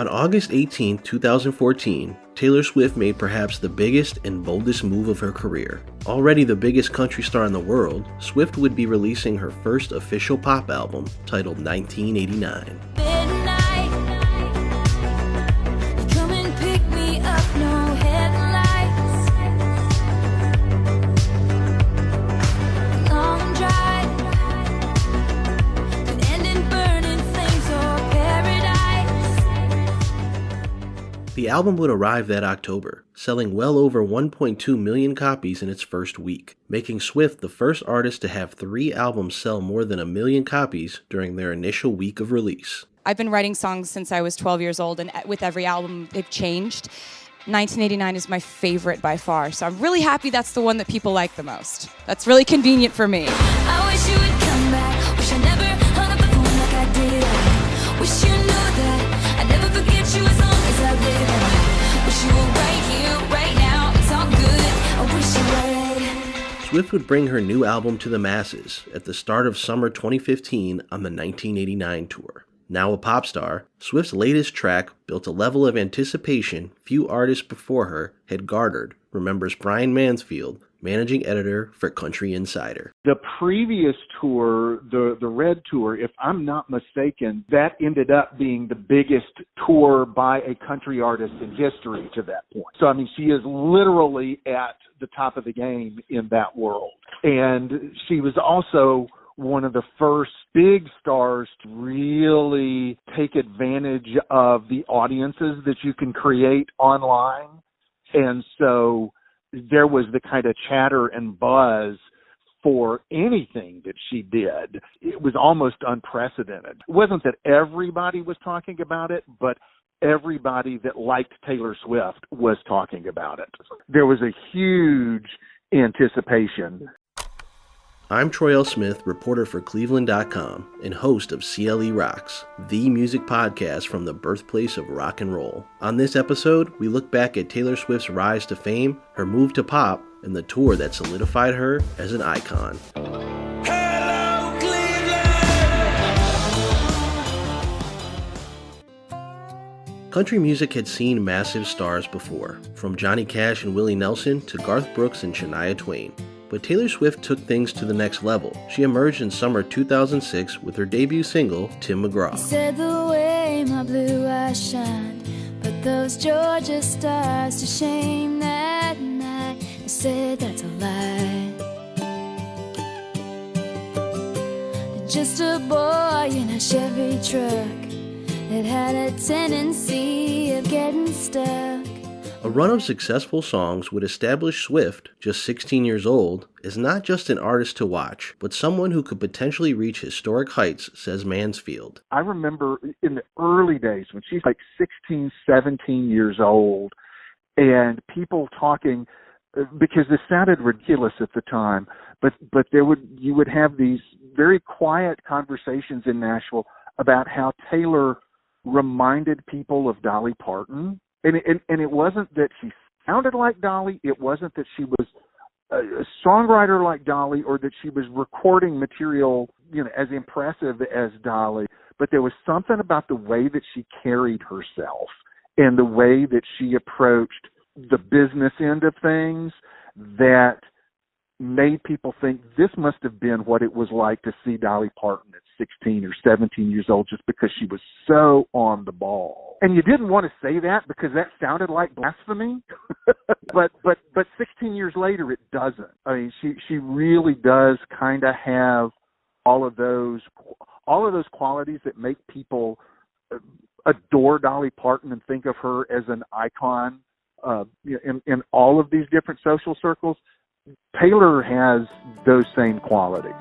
On August 18, 2014, Taylor Swift made perhaps the biggest and boldest move of her career. Already the biggest country star in the world, Swift would be releasing her first official pop album, titled 1989. The album would arrive that October, selling well over 1.2 million copies in its first week, making Swift the first artist to have 3 albums sell more than 1 million copies during their initial week of release. I've been writing songs since I was 12 years old, and with every album, they've changed. 1989 is my favorite by far, so I'm really happy that's the one that people like the most. That's really convenient for me. I wish you would come back. Wish I never hung up the phone like I did. Wish you knew that I'd never forget you as long as I live. Wish you were right here, right now. It's all good. I wish you would. Swift would bring her new album to the masses at the start of summer 2015 on the 1989 tour. Now a pop star, Swift's latest track built a level of anticipation few artists before her had garnered, remembers Brian Mansfield, managing editor for Country Insider. The previous tour, the Red Tour, if I'm not mistaken, that ended up being the biggest tour by a country artist in history to that point. So, I mean, she is literally at the top of the game in that world. And she was also one of the first big stars to really take advantage of the audiences that you can create online. And so there was the kind of chatter and buzz for anything that she did. It was almost unprecedented. It wasn't that everybody was talking about it, but everybody that liked Taylor Swift was talking about it. There was a huge anticipation. I'm Troy L. Smith, reporter for cleveland.com and host of CLE Rocks, the music podcast from the birthplace of rock and roll. On this episode, we look back at Taylor Swift's rise to fame, her move to pop, and the tour that solidified her as an icon. Hello, Cleveland! Country music had seen massive stars before, from Johnny Cash and Willie Nelson to Garth Brooks and Shania Twain. But Taylor Swift took things to the next level. She emerged in summer 2006 with her debut single, Tim McGraw. Said the way my blue eyes shine, but those Georgia stars to shame that night. I said that's a lie. Just a boy in a Chevy truck that had a tendency of getting stuck. A run of successful songs would establish Swift, just 16 years old, as not just an artist to watch, but someone who could potentially reach historic heights, says Mansfield. I remember in the early days when she's like 16, 17 years old, and people talking, because this sounded ridiculous at the time, but you would have these very quiet conversations in Nashville about how Taylor reminded people of Dolly Parton. And it wasn't that she sounded like Dolly. It wasn't that she was a songwriter like Dolly or that she was recording material, as impressive as Dolly. But there was something about the way that she carried herself and the way that she approached the business end of things that made people think this must have been what it was like to see Dolly Parton at 16 or 17 years old, just because she was so on the ball. And you didn't want to say that because that sounded like blasphemy. but 16 years later, it doesn't. I mean, she really does kind of have all of those qualities that make people adore Dolly Parton and think of her as an icon in all of these different social circles. Taylor has those same qualities.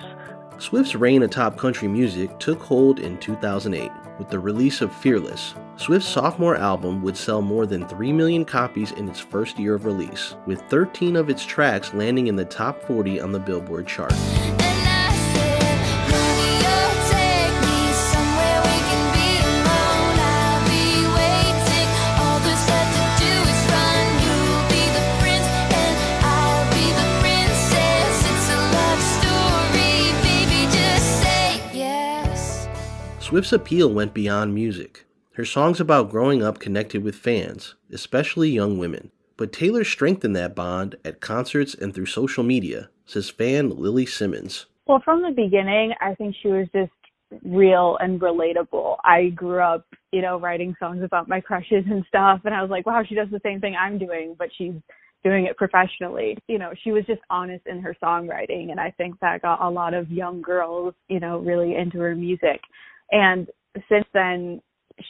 Swift's reign atop country music took hold in 2008 with the release of Fearless. Swift's sophomore album would sell more than 3 million copies in its first year of release, with 13 of its tracks landing in the top 40 on the Billboard chart. Swift's appeal went beyond music. Her song's about growing up connected with fans, especially young women. But Taylor strengthened that bond at concerts and through social media, says fan Lily Simmons. Well, from the beginning, I think she was just real and relatable. I grew up, writing songs about my crushes and stuff, and I was like, wow, she does the same thing I'm doing, but she's doing it professionally. She was just honest in her songwriting, and I think that got a lot of young girls, really into her music. And since then,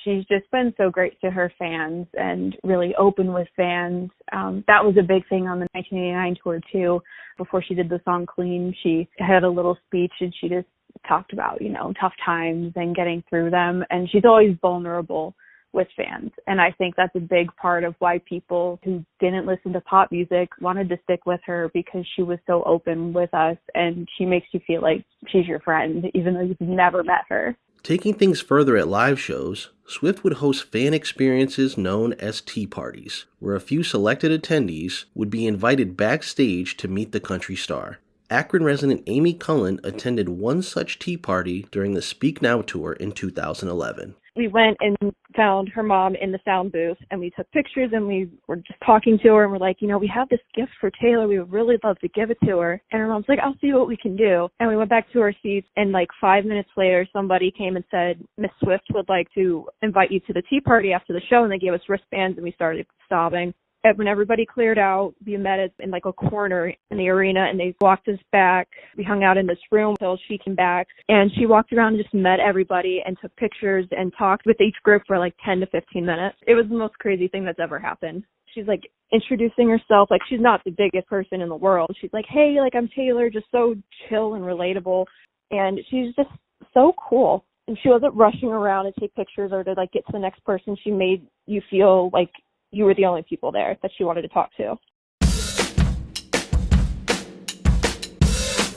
she's just been so great to her fans and really open with fans. That was a big thing on the 1989 tour, too. Before she did the song Clean, she had a little speech, and she just talked about, tough times and getting through them. And she's always vulnerable with fans. And I think that's a big part of why people who didn't listen to pop music wanted to stick with her, because she was so open with us, and she makes you feel like she's your friend, even though you've never met her. Taking things further at live shows, Swift would host fan experiences known as tea parties, where a few selected attendees would be invited backstage to meet the country star. Akron resident Amy Cullen attended one such tea party during the Speak Now tour in 2011. We went and found her mom in the sound booth, and we took pictures, and we were just talking to her, and we're like, we have this gift for Taylor. We would really love to give it to her. And her mom's like, I'll see what we can do. And we went back to our seats, and 5 minutes later, somebody came and said, Miss Swift would like to invite you to the tea party after the show, and they gave us wristbands, and we started sobbing. And when everybody cleared out, we met in a corner in the arena, and they walked us back. We hung out in this room until she came back, and she walked around and just met everybody and took pictures and talked with each group for 10 to 15 minutes. It was the most crazy thing that's ever happened. She's introducing herself she's not the biggest person in the world. She's like, hey, I'm Taylor, just so chill and relatable. And she's just so cool. And she wasn't rushing around to take pictures or to get to the next person. She made you feel like you were the only people there that she wanted to talk to.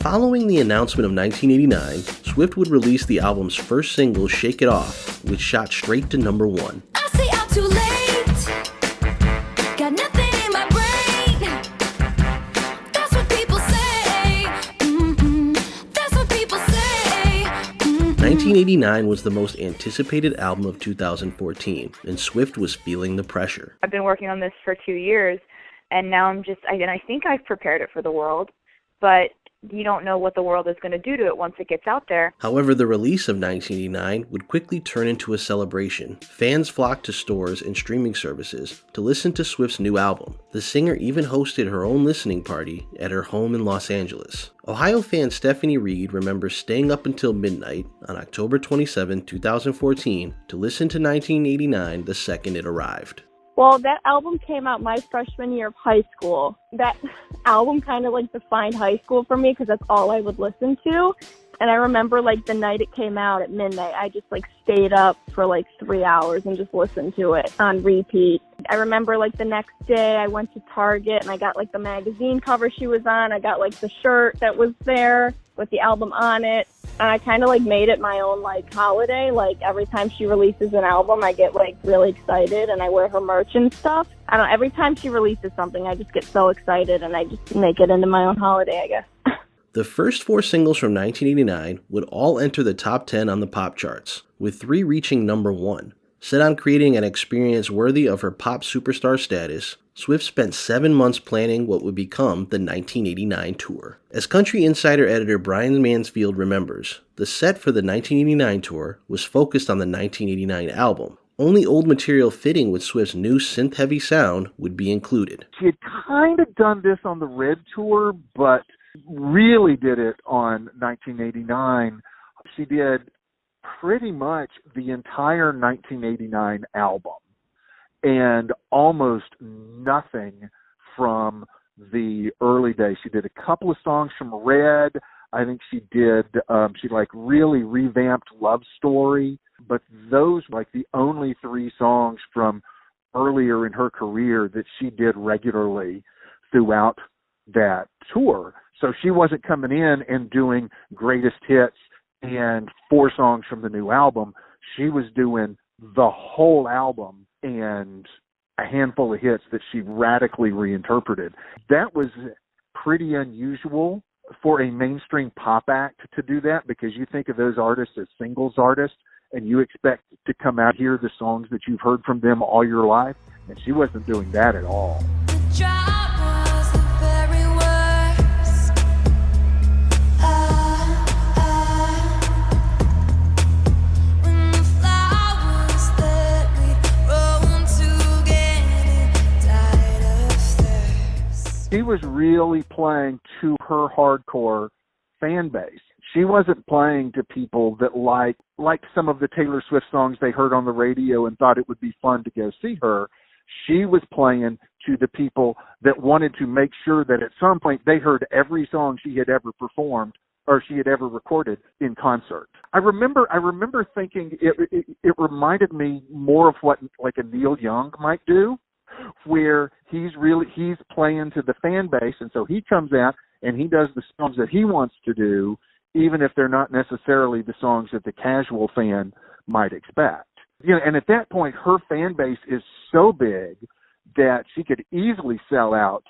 Following the announcement of 1989, Swift would release the album's first single, Shake It Off, which shot straight to number 1. I say I'm too late. Got nothing in my brain. That's what people say. That's what people say. 1989 was the most anticipated album of 2014, and Swift was feeling the pressure. I've been working on this for 2 years, and now I think I've prepared it for the world, but you don't know what the world is going to do to it once it gets out there. However, the release of 1989 would quickly turn into a celebration. Fans flocked to stores and streaming services to listen to Swift's new album. The singer even hosted her own listening party at her home in Los Angeles. Ohio fan Stephanie Reed remembers staying up until midnight on October 27, 2014 to listen to 1989 the second it arrived. Well, that album came out my freshman year of high school. That album kind of defined high school for me, because that's all I would listen to. And I remember the night it came out at midnight, I just stayed up for 3 hours and just listened to it on repeat. I remember the next day I went to Target and I got the magazine cover she was on. I got the shirt that was there with the album on it. And I kind of made it my own holiday. Every time she releases an album, I get really excited and I wear her merch and stuff. I don't know, every time she releases something, I just get so excited and I just make it into my own holiday, I guess. The first 4 singles from 1989 would all enter the top 10 on the pop charts, with 3 reaching number 1. Set on creating an experience worthy of her pop superstar status, Swift spent 7 months planning what would become the 1989 tour. As Country Insider editor Brian Mansfield remembers, the set for the 1989 tour was focused on the 1989 album. Only old material fitting with Swift's new synth-heavy sound would be included. She had kind of done this on the Red Tour, but really did it on 1989. She did pretty much the entire 1989 album and almost nothing from the early days. She did a couple of songs from Red. I think she did, she really revamped Love Story, but those the only 3 songs from earlier in her career that she did regularly throughout that tour. So she wasn't coming in and doing greatest hits and 4 songs from the new album. She was doing the whole album and a handful of hits that she radically reinterpreted. That was pretty unusual for a mainstream pop act to do that, because you think of those artists as singles artists, and you expect to come out here the songs that you've heard from them all your life. And she wasn't doing that at all. The job was the very worst. When the flowers that we'd grown together died of thirst. She was really playing to her hardcore fan base. She wasn't playing to people that liked some of the Taylor Swift songs they heard on the radio and thought it would be fun to go see her. She was playing to the people that wanted to make sure that at some point they heard every song she had ever performed or she had ever recorded in concert. I remember thinking it reminded me more of what like a Neil Young might do, where he's playing to the fan base, and so he comes out and he does the songs that he wants to do, even if they're not necessarily the songs that the casual fan might expect. You know, and at that point, her fan base is so big that she could easily sell out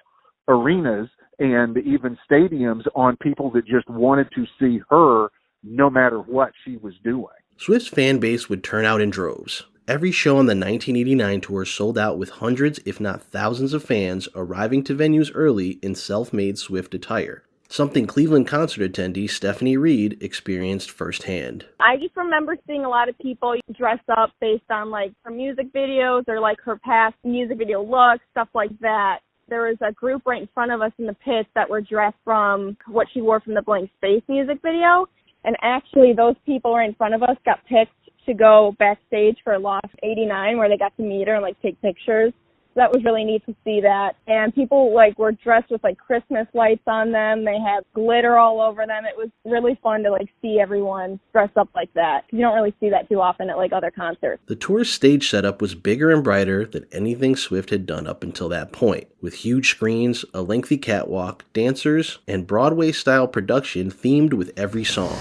arenas and even stadiums on people that just wanted to see her no matter what she was doing. Swift's fan base would turn out in droves. Every show on the 1989 tour sold out with hundreds, if not thousands of fans arriving to venues early in self-made Swift attire. Something Cleveland concert attendee Stephanie Reed experienced firsthand. I just remember seeing a lot of people dress up based on like her music videos or like her past music video looks, stuff like that. There was a group right in front of us in the pits that were dressed from what she wore from the Blank Space music video. And actually those people right in front of us got picked to go backstage for Lost 89 where they got to meet her and like take pictures. So that was really neat to see that. And people like were dressed with like Christmas lights on them. They had glitter all over them. It was really fun to like see everyone dressed up like that. You don't really see that too often at like other concerts. The tour's stage setup was bigger and brighter than anything Swift had done up until that point, with huge screens, a lengthy catwalk, dancers, and Broadway-style production themed with every song.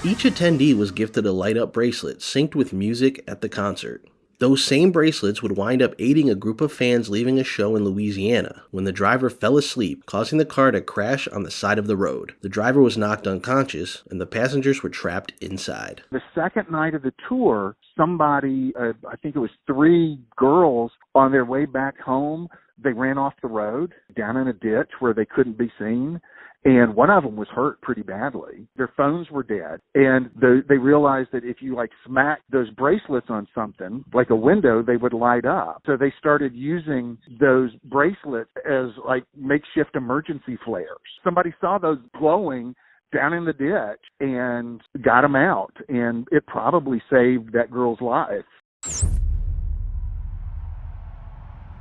Each attendee was gifted a light-up bracelet synced with music at the concert. Those same bracelets would wind up aiding a group of fans leaving a show in Louisiana when the driver fell asleep, causing the car to crash on the side of the road. The driver was knocked unconscious, and the passengers were trapped inside. The second night of the tour, somebody, I think it was 3 girls, on their way back home, they ran off the road down in a ditch where they couldn't be seen. And one of them was hurt pretty badly. Their phones were dead. And they realized that if you like smack those bracelets on something, like a window, they would light up. So they started using those bracelets as like makeshift emergency flares. Somebody saw those glowing down in the ditch and got them out. And it probably saved that girl's life.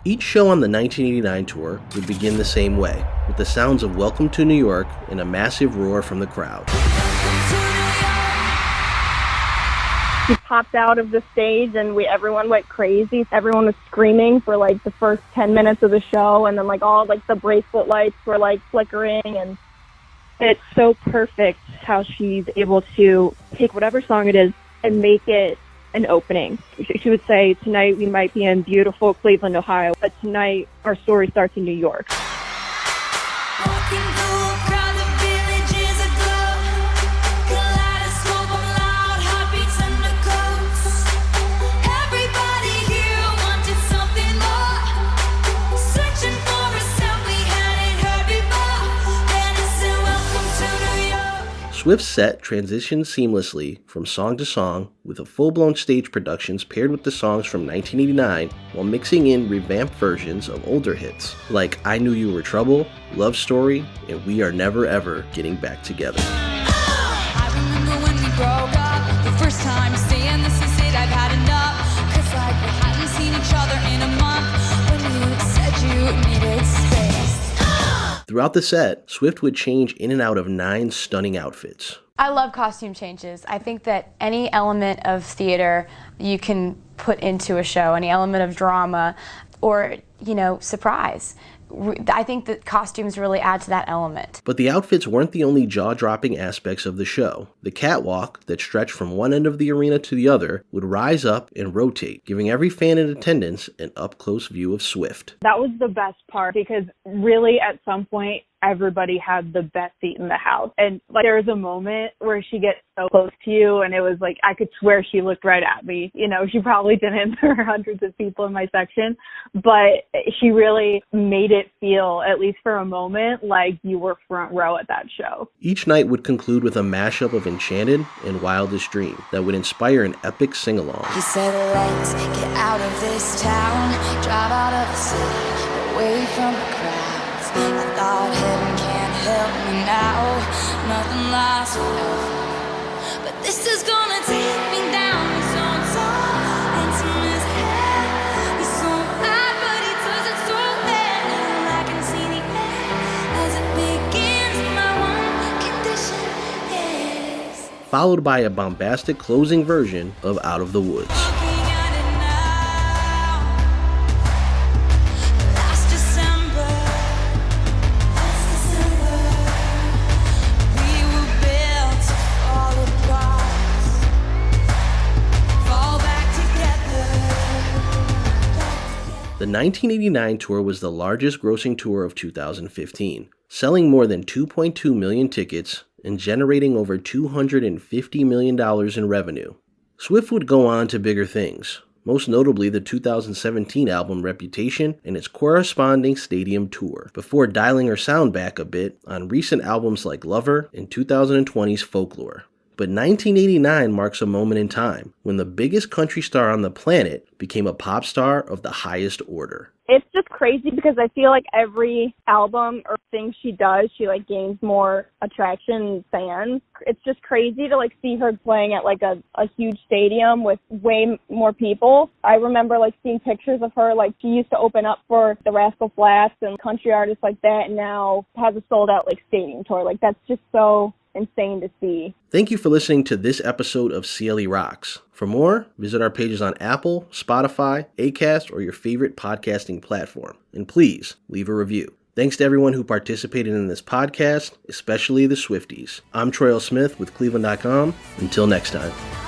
Each show on the 1989 tour would begin the same way, with the sounds of Welcome to New York and a massive roar from the crowd. She popped out of the stage and everyone went crazy. Everyone was screaming for like the first 10 minutes of the show, and then like all like the bracelet lights were like flickering, and it's so perfect how she's able to take whatever song it is and make it an opening. She would say, tonight we might be in beautiful Cleveland, Ohio, but tonight our story starts in New York. Walking through a crowd, the village is aglow. Kaleidoscope of loud heartbeats and the coats. Everybody here wanted something more. Searching for a sound we hadn't heard before. Then it said, welcome to New York. Swift's set transitioned seamlessly from song to song, with a full-blown stage productions paired with the songs from 1989 while mixing in revamped versions of older hits like I Knew You Were Trouble, Love Story, and We Are Never Ever Getting Back Together. I remember when we broke up, the first time saying this is it, I've had enough. 'Cause like we hadn't seen each other in a month when you said you needed space. Throughout the set, Swift would change in and out of 9 stunning outfits. I love costume changes. I think that any element of theater you can put into a show, any element of drama, or, surprise. I think that costumes really add to that element. But the outfits weren't the only jaw-dropping aspects of the show. The catwalk that stretched from one end of the arena to the other would rise up and rotate, giving every fan in attendance an up-close view of Swift. That was the best part because really at some point everybody had the best seat in the house. And like there was a moment where she gets so close to you and it was like I could swear she looked right at me. She probably didn't. There were hundreds of people in my section, but she really made it feel, at least for a moment, like you were front row at that show. Each night would conclude with a mashup of Enchanted and Wildest Dream that would inspire an epic sing-along. He said, let's get out of this town, drive out of the city, away from the crowds. I thought heaven can't help me now, nothing lasts forever. But this is gonna take me down, he's on top, into his head. He's so high, but he does it so well. I can see the end as it begins. My one condition is followed by a bombastic closing version of Out of the Woods. The 1989 tour was the largest grossing tour of 2015, selling more than 2.2 million tickets and generating over $250 million in revenue. Swift would go on to bigger things, most notably the 2017 album Reputation and its corresponding stadium tour, before dialing her sound back a bit on recent albums like Lover and 2020's Folklore. But 1989 marks a moment in time when the biggest country star on the planet became a pop star of the highest order. It's just crazy because I feel like every album or thing she does, she like gains more attraction and fans. It's just crazy to like see her playing at like a huge stadium with way more people. I remember like seeing pictures of her, like she used to open up for the Rascal Flatts and country artists like that, and now has a sold out like stadium tour. Like that's just so insane to see. Thank you for listening to this episode of CLE Rocks. For more, visit our pages on Apple, Spotify, Acast, or your favorite podcasting platform. And please, leave a review. Thanks to everyone who participated in this podcast, especially the Swifties. I'm Troy Smith with cleveland.com. Until next time.